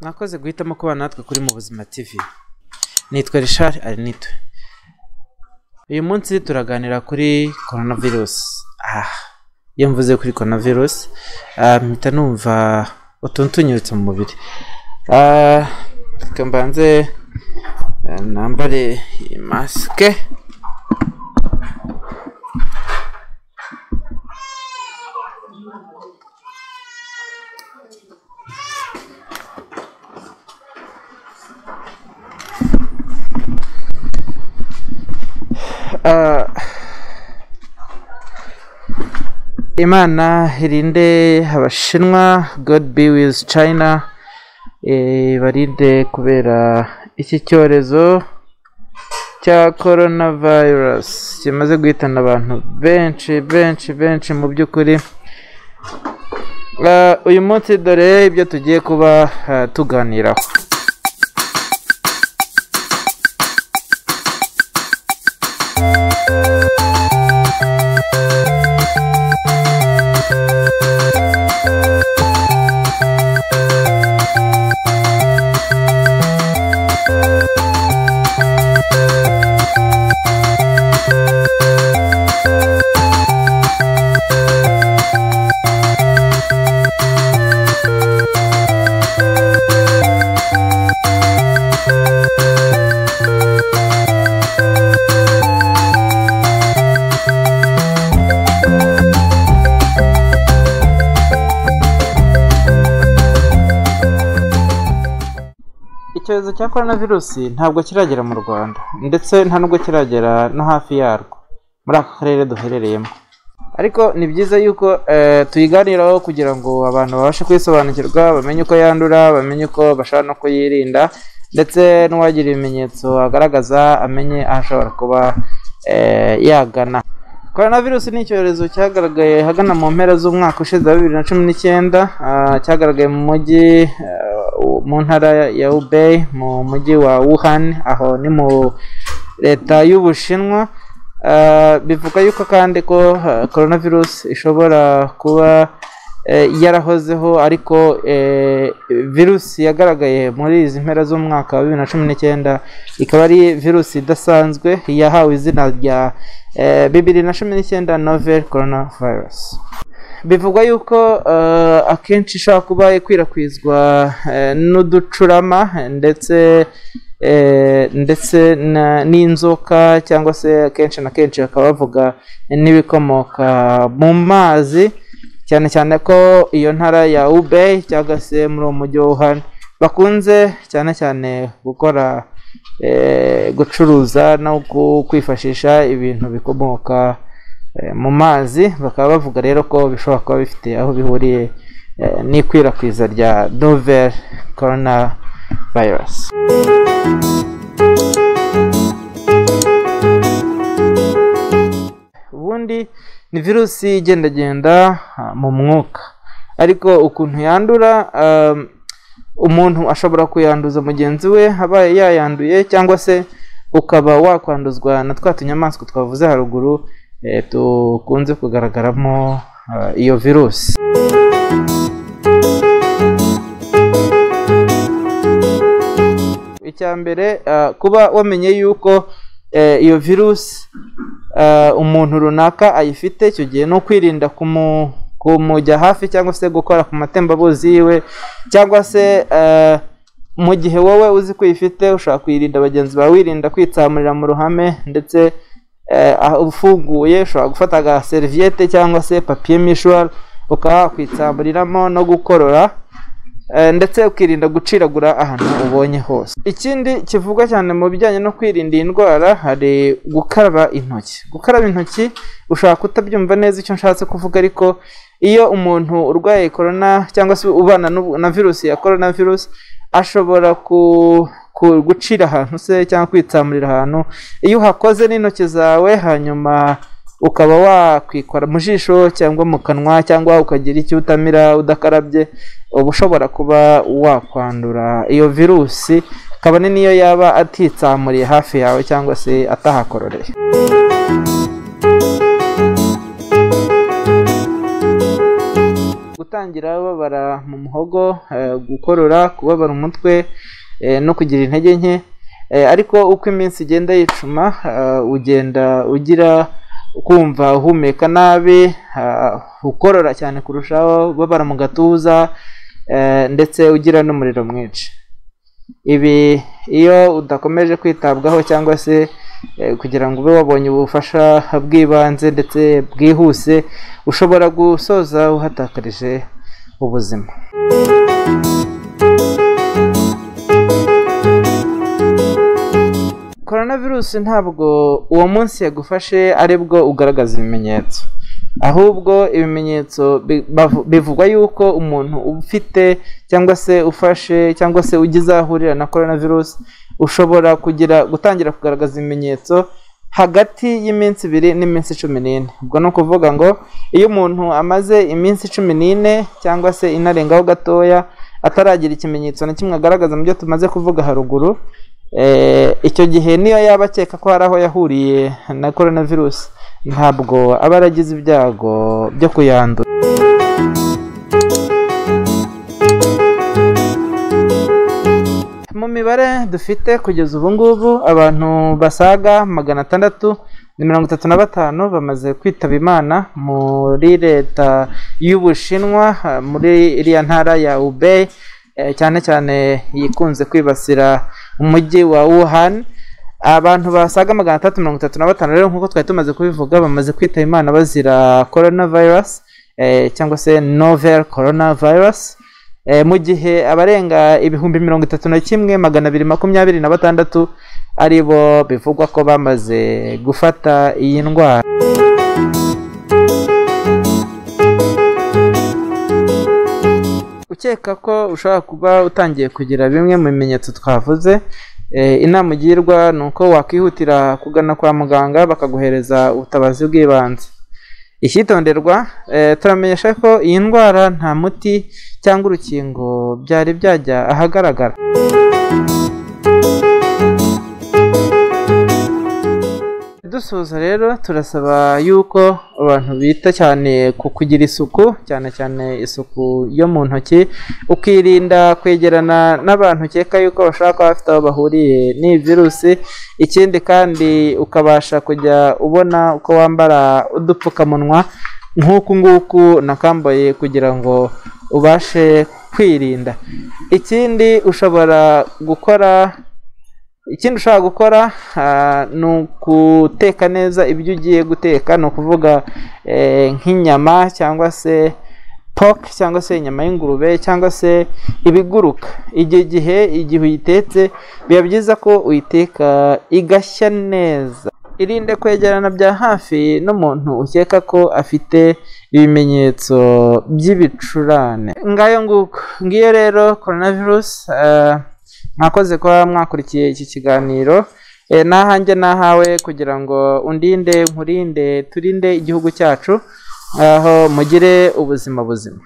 Mwakoze guhitamo kuba natwe kuri Mu Buzima TV. Nitwa Richard Arinitwe. Uyu munsi turaganira kuri coronavirus. Iyo mvuze kuri coronavirus, mpita numva utuntu tunyurutse mu mubiri. Kambanze nambare maske. Imana irinde Abashinwa, God be with China, barinde kubera iki cyorezo cya coronavirus kimaze guhitana abantu benshi mu by'ukuri. Uyu munsi dore ibyo tugiye kuba tuganiraho. Icyorezo cya coronavirus ntabwo kiragera mu Rwanda ndetse nta nubwo kiragera no hafi yarwo muri aka karere duherereyemo, ariko ni byiza yuko tuyiganiraho kugira ngo abantu babashe kwisobanukirwa, bamenye uko yandura, bamenye uko bashobora no kuyirinda, ndetse n'uwagira ibimenyetso agaragaza amenye aho ashobora kuba yagana. Coronavirus ni icyorezo cyagaragaye hagana mu mpera z'umwaka ushize wa 2019, cyagaragaye mu mujyi mu ntara ya Hubei, mu mujyi wa Wuhan, aho ni mu leta y'Ubushinwa. Bivuga yuko kandi ko coronavirus ishobora kuba yarahozeho, ariko virusi yagaragaye muri izi mpera z'umwaka wa 2019 ikaba ari virusi idasanzwe yahawe izina rya 2019 novel coronavirus. Bivugwa yuko akenshi ishobora kuba ikwirakwizwa n'uducurama ndetse n'inzoka, cyangwa se akenshi na kenshi bakaba bavuga n'ibikomoka mu mazi, cyane cyane ko iyo ntara ya Hubei cyangwa se muri uwo mujyi wa Wuhan bakunze cyane cyane gucuruza no kwifashisha ibintu bikomoka mu mazi. Bakaba bavuga rero ko bishobora kuba bifite aho bihuriye n'ikwirakwiza rya novel coronavirus. Ubundi ni virusi igendagenda mu mwuka, ariko ukuntu yandura, umuntu ashobora kuyanduza mugenzi we abaye yayanduye, cyangwa se ukaba wakwanduzwa na twa tunyamaswa twavuze haruguru tukunze kugaragaramo iyo virusi. Icya mbere, kuba wamenye yuko iyo virusi umuntu runaka ayifite, icyo gihe no kwirinda kumujya hafi, cyangwa se gukora ku matembabuzi yiwe, cyangwa se mu gihe wowe uzi ko uyifite ushobora kuyirinda bagenzi bawe, wirinda kwitsamurira mu ruhame, ndetse ufunguye ushobora gufata aga serviette cyangwa se papier mouchoir ukaba wakwitsamuriramo no gukorora, ndetse ukirinda guciragura ahantu ubonye hose. Ikindi kivugwa cyane mu bijyanye no kwirinda iyi ndwara, hari gukaraba intoki. Gukaraba intoki ushobora kutabyumva neza icyo nshatse kuvuga, ariko iyo umuntu urwaye corona cyangwa se ubana na virusi ya coronavirus ashobora gucira ahantu se cyangwa kwitsamurira ahantu, iyo uhakoze n'intoki zawe hanyuma ukaba wakwikora mu jisho cyangwa mu kanwa, cyangwa ukagira icyo utamira udakarabye, uba ushobora kuba wakwandura iyo virusi, kabone niyo yaba atitsamuriye hafi yawe cyangwa se atahakororeye. gutangira babara mu muhogo, gukorora, kubabara umutwe no kugira intege nke, ariko uko iminsi igenda yicuma ugenda ugira kumva uhumeka nabi, ukorora cyane kurushaho, babara mu gatuza ndetse ugira n'umuriro mwinshi. Ibi iyo udakomeje kwitabwaho cyangwa se kugira ngo ube wabonye ubufasha bw'ibanze ndetse bwihuse, ushobora gusoza uhatakarije ubuzima. Coronavirus ntabwo uwo munsi yagufashe aribwo ugaragaza ibimenyetso, ahubwo ibimenyetso bivugwa yuko umuntu ufite cyangwa se ufashe cyangwa se ugize aho ahurira na coronavirus ushobora gutangira kugaragaza ibimenyetso hagati y'iminsi 2 n'iminsi 14. Ubwo no kuvuga ngo iyo umuntu amaze iminsi 14 cyangwa se inarengaho gatoya ataragira ikimenyetso na kimwe agaragaza mu byo tumaze kuvuga haruguru, icyo gihe niyo yaba akeka ko hari aho yahuriye na coronavirus, ntabwo aba aragize ibyago byo kuyandura. Mu mibare dufite kugeza ubu ngubu, abantu basaga 635 bamaze kwitaba Imana muri leta y'Ubushinwa, muri iriya ntara ya Hubei, cyane cyane yikunze kwibasira umujyi wa Wuhan. Abantu basaga 335 rero nk'uko twari tumaze kubivuga bamaze kwitaba Imana bazira coronavirus cyangwa se novel coronavirus, mu gihe abarenga 31,226 aribo bivugwa ko bamaze gufata iyi ndwara. Ukeka ko ushobora kuba utangiye kugira bimwe mu bimenyetso twavuze, inama ugirwa ni uko wakwihutira kugana kwa muganga bakaguhereza ubutabazi bw'ibanze. Icyitonderwa, turamenyesha ko iyi ndwara nta muti cyangwa urukingo byari byajya ahagaragara. Dusoza rero turasaba yuko abantu bita cyane ku kugira isuku, cyane cyane isuku yo mu ntoki, ukirinda kwegerana n'abantu ukeka yuko bashobora kuba bafite aho bahuriye n'iyi virusi. Ikindi kandi ukabasha kujya ubona uko wambara udupfukamunwa nk'uku nguku nakambaye kugira ngo ubashe kwirinda. Ikindi ushobora gukora ni ukuteka neza ibyo ugiye guteka, ni ukuvuga nk'inyama cyangwa se pork cyangwa se inyama y'ingurube cyangwa se ibiguruka. Igihe uyitetse biba byiza ko uyiteka igashya neza. Irinde kwegerana bya hafi n'umuntu ukeka ko afite ibimenyetso by'ibicurane. Ngiyo rero coronavirus. Mwakoze kuba mwakurikiye iki kiganiro, nahanjye nahawe kugira ngo undinde, nkurinde, turinde igihugu cyacu, aho mugire ubuzima buzima.